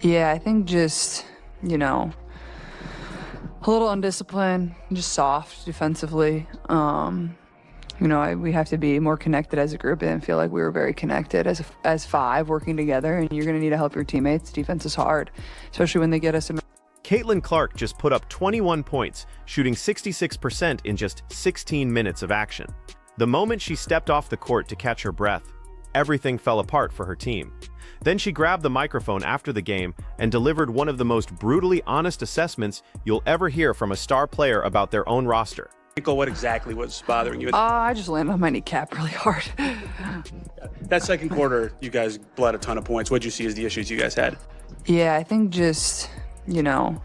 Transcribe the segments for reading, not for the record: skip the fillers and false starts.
Yeah, I think just, you know, a little undisciplined, just soft defensively. We have to be more connected as a group. And feel like we were very connected as five working together. And you're going to need to help your teammates. Defense is hard, especially when they get us in. Caitlin Clark just put up 21 points, shooting 66% in just 16 minutes of action. The moment she stepped off the court to catch her breath, everything fell apart for her team. Then she grabbed the microphone after the game and delivered one of the most brutally honest assessments you'll ever hear from a star player about their own roster. What exactly was bothering you? I just landed on my kneecap really hard. That second quarter, you guys bled a ton of points. What did you see as the issues you guys had? Yeah, I think just, a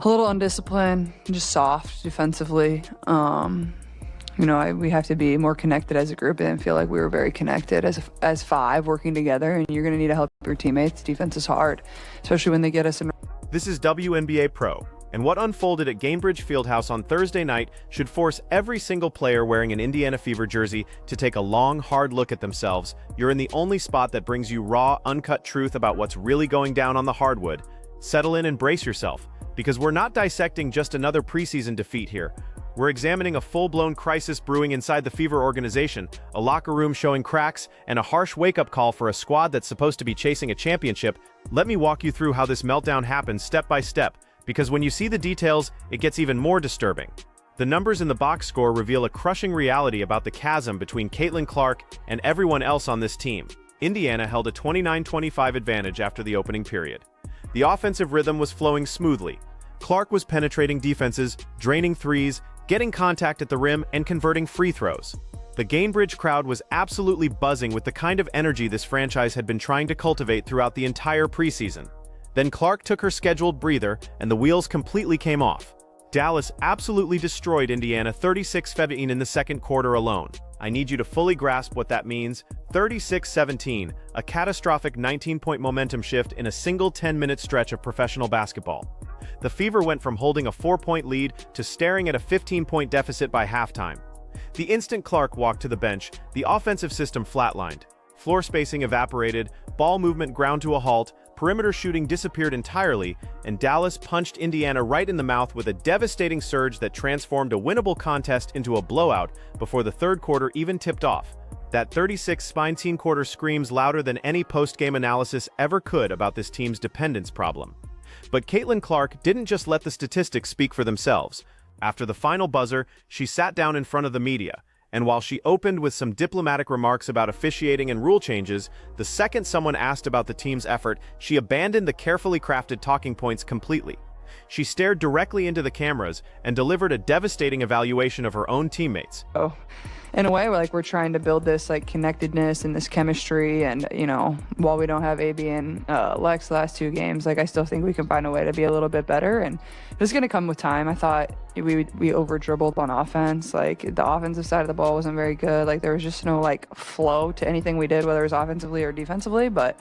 little undisciplined, just soft defensively. We have to be more connected as a group. And feel like we were very connected as five working together. And you're going to need to help your teammates. Defense is hard, especially when they get us in. This is WNBA Pro, and what unfolded at Gainbridge Fieldhouse on Thursday night should force every single player wearing an Indiana Fever jersey to take a long, hard look at themselves. You're in the only spot that brings you raw, uncut truth about what's really going down on the hardwood. Settle in and brace yourself, because we're not dissecting just another preseason defeat here. We're examining a full-blown crisis brewing inside the Fever organization, a locker room showing cracks, and a harsh wake-up call for a squad that's supposed to be chasing a championship. Let me walk you through how this meltdown happened step by step, because when you see the details, it gets even more disturbing. The numbers in the box score reveal a crushing reality about the chasm between Caitlin Clark and everyone else on this team. Indiana held a 29-25 advantage after the opening period. The offensive rhythm was flowing smoothly. Clark was penetrating defenses, draining threes, getting contact at the rim, and converting free throws. The Gainbridge crowd was absolutely buzzing with the kind of energy this franchise had been trying to cultivate throughout the entire preseason. Then Clark took her scheduled breather, and the wheels completely came off. Dallas absolutely destroyed Indiana 36-17 in the second quarter alone. I need you to fully grasp what that means. 36-17, a catastrophic 19-point momentum shift in a single 10-minute stretch of professional basketball. The Fever went from holding a 4-point lead to staring at a 15-point deficit by halftime. The instant Clark walked to the bench, the offensive system flatlined. Floor spacing evaporated, ball movement ground to a halt, perimeter shooting disappeared entirely, and Dallas punched Indiana right in the mouth with a devastating surge that transformed a winnable contest into a blowout before the third quarter even tipped off. That 36-19 quarter screams louder than any post-game analysis ever could about this team's dependence problem. But Caitlin Clark didn't just let the statistics speak for themselves. After the final buzzer, she sat down in front of the media, and while she opened with some diplomatic remarks about officiating and rule changes, the second someone asked about the team's effort, she abandoned the carefully crafted talking points completely. She stared directly into the cameras and delivered a devastating evaluation of her own teammates. Oh, in a way, we're trying to build this connectedness and this chemistry, and while we don't have AB and Lex the last two games, I still think we can find a way to be a little bit better, and it's going to come with time. I thought we over dribbled on offense. The offensive side of the ball wasn't very good. There was just no flow to anything we did, whether it was offensively or defensively, but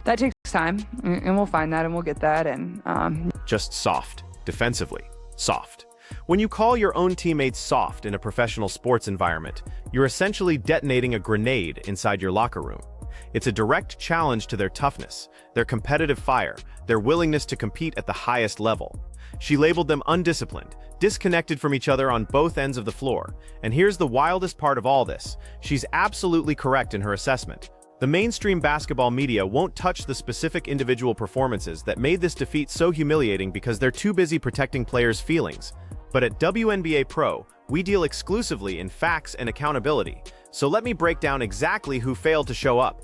that takes time, and we'll find that and we'll get that. And just soft, defensively, soft. When you call your own teammates soft in a professional sports environment, you're essentially detonating a grenade inside your locker room. It's a direct challenge to their toughness, their competitive fire, their willingness to compete at the highest level. She labeled them undisciplined, disconnected from each other on both ends of the floor. And here's the wildest part of all this. She's absolutely correct in her assessment. The mainstream basketball media won't touch the specific individual performances that made this defeat so humiliating because they're too busy protecting players' feelings. But at WNBA Pro, we deal exclusively in facts and accountability. So let me break down exactly who failed to show up.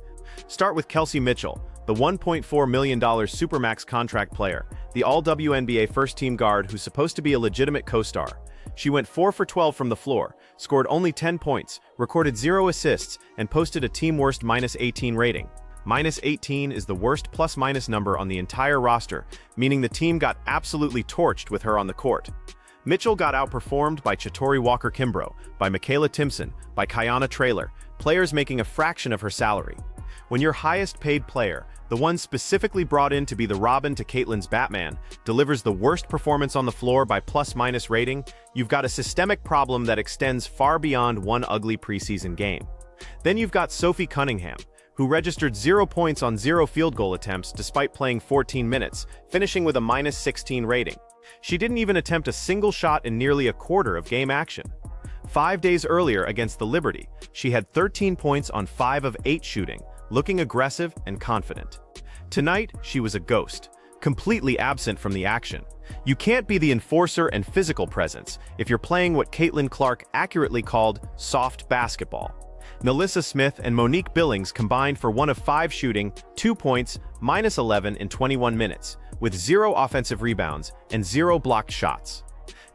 Start with Kelsey Mitchell, the $1.4 million Supermax contract player, the All-WNBA first-team guard who's supposed to be a legitimate co-star. She went 4 for 12 from the floor, scored only 10 points, recorded 0 assists, and posted a team-worst -18 rating. -18 is the worst plus-minus number on the entire roster, meaning the team got absolutely torched with her on the court. Mitchell got outperformed by Chatori Walker-Kimbrough, by Michaela Timpson, by Kiana Traylor, players making a fraction of her salary. When your highest-paid player, the one specifically brought in to be the Robin to Caitlin's Batman, delivers the worst performance on the floor by plus-minus rating, you've got a systemic problem that extends far beyond one ugly preseason game. Then you've got Sophie Cunningham, who registered 0 points on 0 field goal attempts despite playing 14 minutes, finishing with a -16 rating. She didn't even attempt a single shot in nearly a quarter of game action. 5 days earlier against the Liberty, she had 13 points on 5 of 8 shooting, looking aggressive and confident. Tonight, she was a ghost, completely absent from the action. You can't be the enforcer and physical presence if you're playing what Caitlin Clark accurately called soft basketball. Melissa Smith and Monique Billings combined for 1 of 5 shooting, 2 points, -11 in 21 minutes, with 0 offensive rebounds and 0 blocked shots.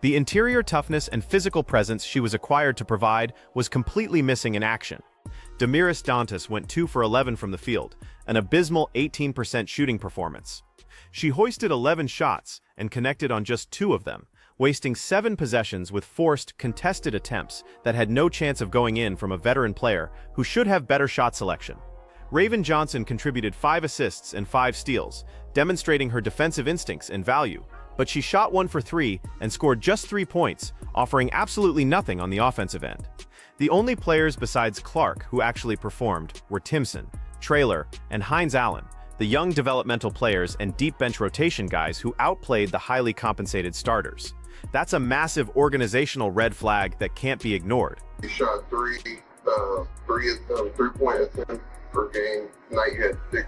The interior toughness and physical presence she was acquired to provide was completely missing in action. Damiris Dantas went 2 for 11 from the field, an abysmal 18% shooting performance. She hoisted 11 shots and connected on just 2 of them, wasting 7 possessions with forced, contested attempts that had no chance of going in from a veteran player who should have better shot selection. Raven Johnson contributed 5 assists and 5 steals, demonstrating her defensive instincts and value, but she shot 1 for 3 and scored just 3 points, offering absolutely nothing on the offensive end. The only players besides Clark who actually performed were Timson, Traylor, and Hines Allen, the young developmental players and deep bench rotation guys who outplayed the highly compensated starters. That's a massive organizational red flag that can't be ignored. You shot 3-point attempts per game. Tonight you had 6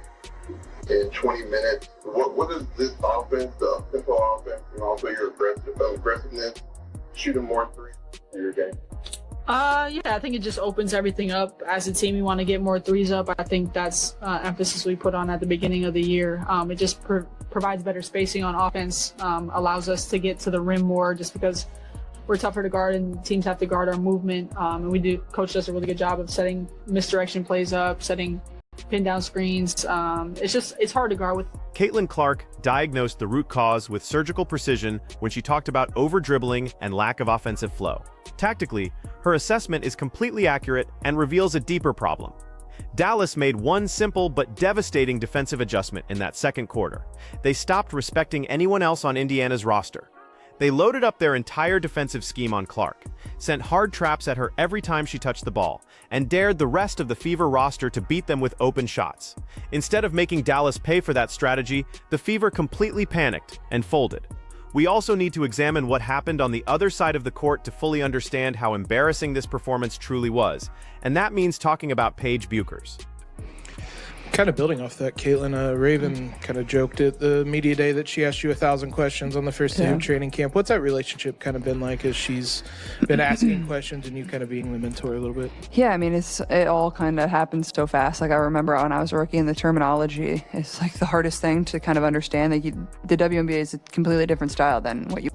in 20 minutes. What is this offense, the tempo offense, and also your aggressiveness, shooting more threes in your game? Yeah, I think it just opens everything up. As a team, we want to get more threes up. I think that's emphasis we put on at the beginning of the year. It just provides better spacing on offense, allows us to get to the rim more just because we're tougher to guard and teams have to guard our movement. And coach does a really good job of setting misdirection plays up, setting pin down screens. It's hard to guard with. Caitlin Clark diagnosed the root cause with surgical precision when she talked about over-dribbling and lack of offensive flow. Tactically, her assessment is completely accurate and reveals a deeper problem. Dallas made one simple but devastating defensive adjustment in that second quarter. They stopped respecting anyone else on Indiana's roster. They loaded up their entire defensive scheme on Clark, sent hard traps at her every time she touched the ball, and dared the rest of the Fever roster to beat them with open shots. Instead of making Dallas pay for that strategy, the Fever completely panicked and folded. We also need to examine what happened on the other side of the court to fully understand how embarrassing this performance truly was, and that means talking about Paige Buchers. Kind of building off that, Caitlin, Raven kind of joked at the media day that she asked you 1,000 questions on the first day of training camp. What's that relationship kind of been like as she's been asking questions and you kind of being the mentor a little bit? Yeah, I mean, it all kind of happens so fast. Like, I remember when I was working in the terminology, it's like the hardest thing to kind of understand. Like, the WNBA is a completely different style than what you.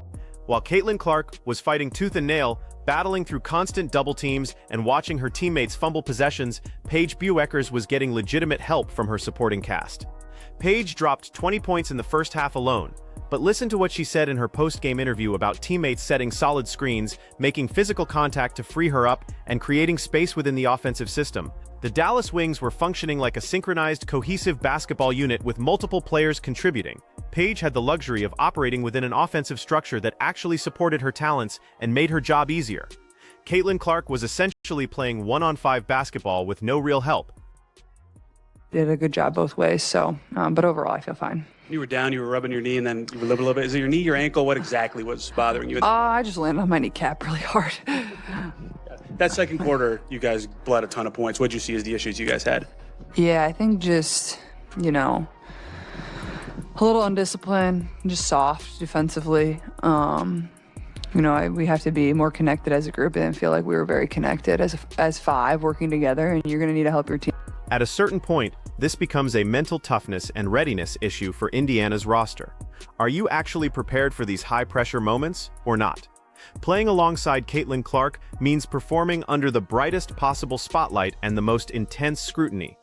While Caitlin Clark was fighting tooth and nail, battling through constant double teams and watching her teammates fumble possessions, Paige Buchers was getting legitimate help from her supporting cast. Paige dropped 20 points in the first half alone, but listen to what she said in her post-game interview about teammates setting solid screens, making physical contact to free her up, and creating space within the offensive system. The Dallas Wings were functioning like a synchronized, cohesive basketball unit with multiple players contributing. Paige had the luxury of operating within an offensive structure that actually supported her talents and made her job easier. Caitlin Clark was essentially playing 1-on-5 basketball with no real help. Did a good job both ways, so, but overall, I feel fine. You were down, you were rubbing your knee, and then you were limping a little bit. Is it your knee, your ankle? What exactly was bothering you? I just landed on my kneecap really hard. That second quarter, you guys bled a ton of points. What did you see as the issues you guys had? Yeah, I think just, a little undisciplined, just soft defensively. We have to be more connected as a group. I didn't feel like we were very connected as 5 working together, and you're going to need to help your team. At a certain point, this becomes a mental toughness and readiness issue for Indiana's roster. Are you actually prepared for these high-pressure moments or not? Playing alongside Caitlin Clark means performing under the brightest possible spotlight and the most intense scrutiny.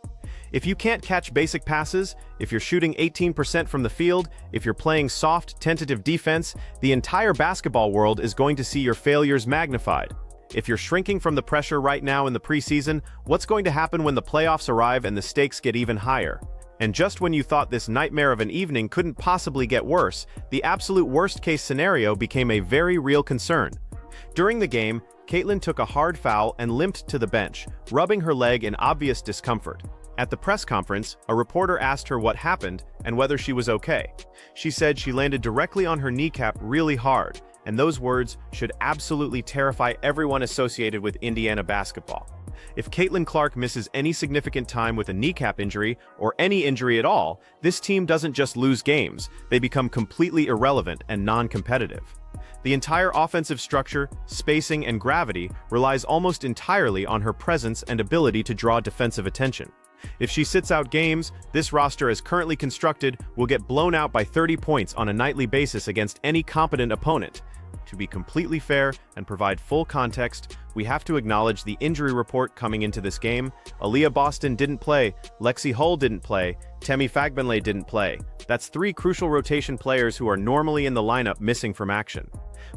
If you can't catch basic passes, if you're shooting 18% from the field, if you're playing soft, tentative defense, the entire basketball world is going to see your failures magnified. If you're shrinking from the pressure right now in the preseason, what's going to happen when the playoffs arrive and the stakes get even higher? And just when you thought this nightmare of an evening couldn't possibly get worse, the absolute worst-case scenario became a very real concern. During the game, Caitlin took a hard foul and limped to the bench, rubbing her leg in obvious discomfort. At the press conference, a reporter asked her what happened and whether she was okay. She said she landed directly on her kneecap really hard, and those words should absolutely terrify everyone associated with Indiana basketball. If Caitlin Clark misses any significant time with a kneecap injury, or any injury at all, this team doesn't just lose games, they become completely irrelevant and non-competitive. The entire offensive structure, spacing, and gravity relies almost entirely on her presence and ability to draw defensive attention. If she sits out games, this roster as currently constructed will get blown out by 30 points on a nightly basis against any competent opponent. To be completely fair and provide full context, we have to acknowledge the injury report coming into this game. Aaliyah Boston didn't play, Lexi Hull didn't play, Temi Fagbenle didn't play. That's 3 crucial rotation players who are normally in the lineup missing from action.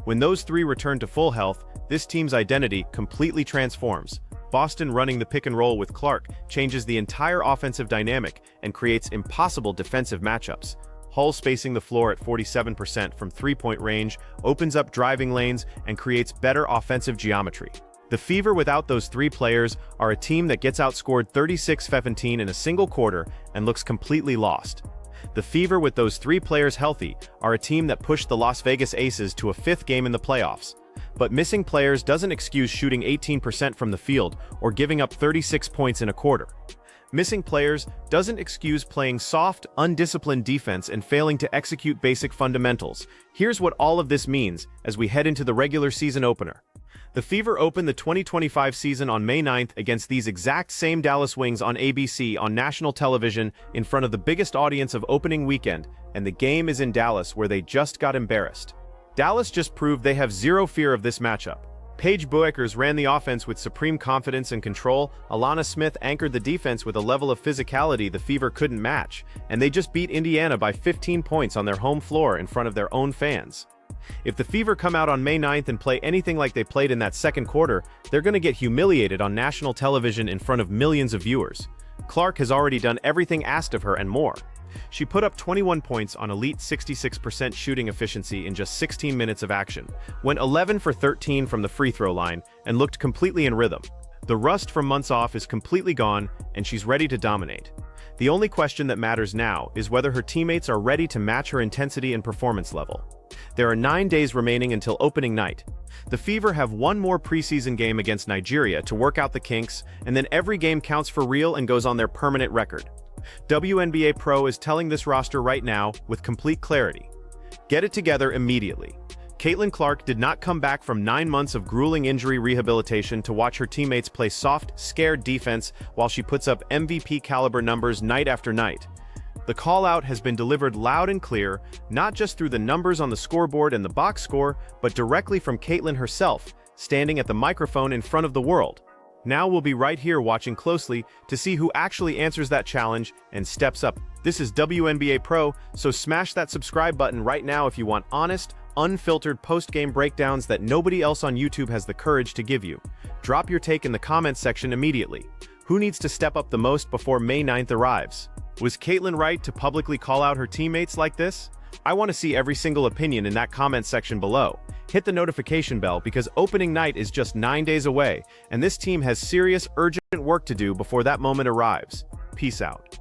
When those 3 return to full health, this team's identity completely transforms. Boston running the pick and roll with Clark changes the entire offensive dynamic and creates impossible defensive matchups. Hull spacing the floor at 47% from three-point range, opens up driving lanes, and creates better offensive geometry. The Fever without those 3 players are a team that gets outscored 36-17 in a single quarter and looks completely lost. The Fever with those 3 players healthy are a team that pushed the Las Vegas Aces to a 5th game in the playoffs. But missing players doesn't excuse shooting 18% from the field or giving up 36 points in a quarter. Missing players doesn't excuse playing soft, undisciplined defense and failing to execute basic fundamentals. Here's what all of this means as we head into the regular season opener. The Fever opened the 2025 season on May 9th against these exact same Dallas Wings on ABC on national television in front of the biggest audience of opening weekend, and the game is in Dallas where they just got embarrassed. Dallas just proved they have zero fear of this matchup. Paige Buekers ran the offense with supreme confidence and control, Alana Smith anchored the defense with a level of physicality the Fever couldn't match, and they just beat Indiana by 15 points on their home floor in front of their own fans. If the Fever come out on May 9th and play anything like they played in that second quarter, they're going to get humiliated on national television in front of millions of viewers. Clark has already done everything asked of her and more. She put up 21 points on elite 66% shooting efficiency in just 16 minutes of action, went 11 for 13 from the free throw line, and looked completely in rhythm. The rust from months off is completely gone, and she's ready to dominate. The only question that matters now is whether her teammates are ready to match her intensity and performance level. There are 9 days remaining until opening night. The Fever have one more preseason game against Nigeria to work out the kinks, and then every game counts for real and goes on their permanent record. WNBA Pro is telling this roster right now with complete clarity. Get it together immediately. Caitlin Clark did not come back from 9 months of grueling injury rehabilitation to watch her teammates play soft, scared defense while she puts up MVP-caliber numbers night after night. The call-out has been delivered loud and clear, not just through the numbers on the scoreboard and the box score, but directly from Caitlin herself, standing at the microphone in front of the world. Now we'll be right here watching closely to see who actually answers that challenge and steps up. This is WNBA Pro, so smash that subscribe button right now if you want honest, unfiltered post-game breakdowns that nobody else on YouTube has the courage to give you. Drop your take in the comments section immediately. Who needs to step up the most before May 9th arrives? Was Caitlin right to publicly call out her teammates like this? I want to see every single opinion in that comment section below. Hit the notification bell because opening night is just 9 days away, and this team has serious, urgent work to do before that moment arrives. Peace out.